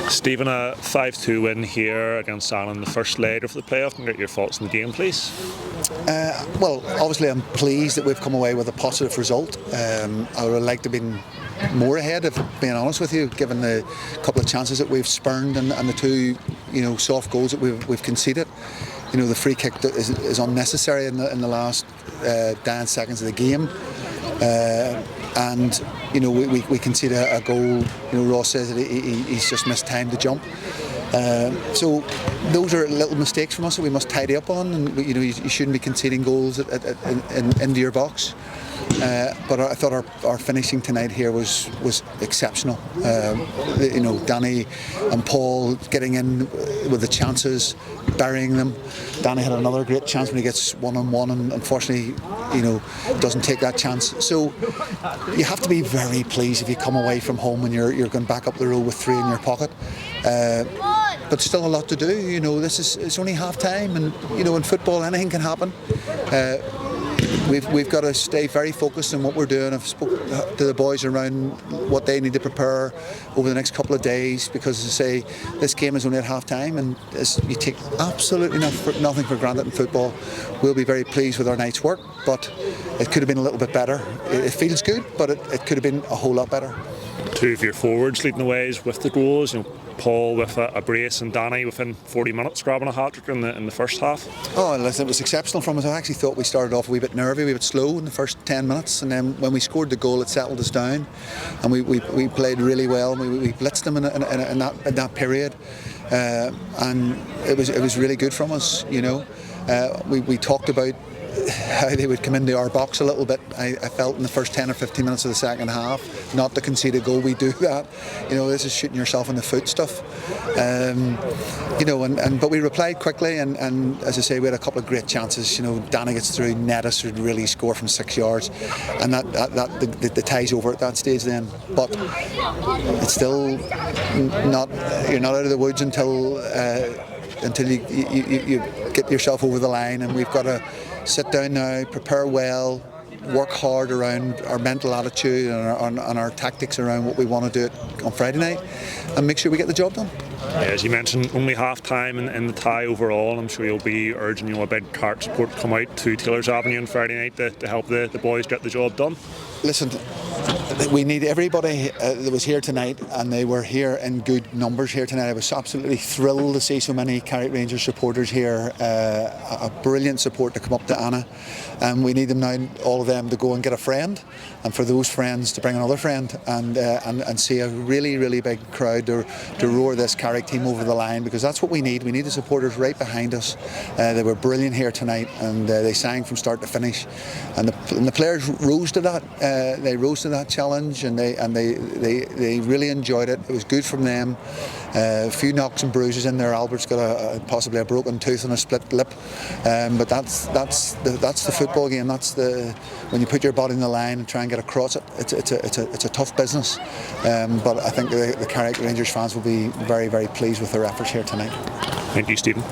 Stephen, a 5-2 win here against Annagh in the first leg of the playoff. Can I get your thoughts on the game, please? Well, obviously I'm pleased that we've come away with a positive result. I would have liked to have been more ahead, if being honest with you, given the couple of chances that we've spurned and the two, soft goals that we've conceded. The free kick is unnecessary in the last 10 seconds of the game. And we concede a goal. Ross says that he's just missed time to jump. So those are little mistakes from us that we must tidy up on, and you shouldn't be conceding goals into your box. But I thought our finishing tonight here was exceptional. Danny and Paul getting in with the chances, burying them. Danny had another great chance when he gets one-on-one, and unfortunately, doesn't take that chance. So you have to be very pleased if you come away from home and you're going back up the road with 3 in your pocket. But still a lot to do. It's only half time, and in football anything can happen. We've got to stay very focused on what we're doing. I've spoken to the boys around what they need to prepare over the next couple of days, because, as I say, this game is only at half time, and you take absolutely nothing for granted in football. We'll be very pleased with our night's work, but it could have been a little bit better. It feels good, but it could have been a whole lot better. Two of your forwards leading the ways with the goals. Paul with a brace, and Danny within 40 minutes grabbing a hat-trick in the first half. Oh, listen, it was exceptional from us. I actually thought we started off a wee bit nervy, a wee bit slow in the first 10 minutes, and then when we scored the goal, it settled us down, and we played really well. We blitzed them in that period, and it was really good from us. We talked about how they would come into our box a little bit. I felt in the first 10 or 15 minutes of the second half, not to concede a goal, we do that. This is shooting yourself in the foot stuff. But we replied quickly, and as I say, we had a couple of great chances. Danny gets through, Nettis would really score from 6 yards, and the tie's over at that stage then. But it's still not, you're not out of the woods until you get yourself over the line, and we've got to sit down now, prepare well, work hard around our mental attitude and our tactics around what we want to do on Friday night, and make sure we get the job done. Yeah, as you mentioned, only half time in the tie overall. I'm sure you'll be urging a big Carrick support to come out to Taylor's Avenue on Friday night to help the boys get the job done. Listen, we need everybody that was here tonight, and they were here in good numbers here tonight. I was absolutely thrilled to see so many Carrick Rangers supporters here. A brilliant support to come up to Annagh, and we need them now, all of them, to go and get a friend, and for those friends to bring another friend, and see a really, really big crowd to roar this Carrick team over the line, because that's what we need. We need the supporters right behind us. They were brilliant here tonight, and they sang from start to finish, and the players rose to that. They rose to that challenge, and they really enjoyed it. It was good from them. A few knocks and bruises in there. Albert's got possibly a broken tooth and a split lip, but that's the football game. When you put your body in the line and try and get across it. It's a tough business, but I think the Carrick Rangers fans will be very, very pleased with their efforts here tonight. Thank you, Stephen.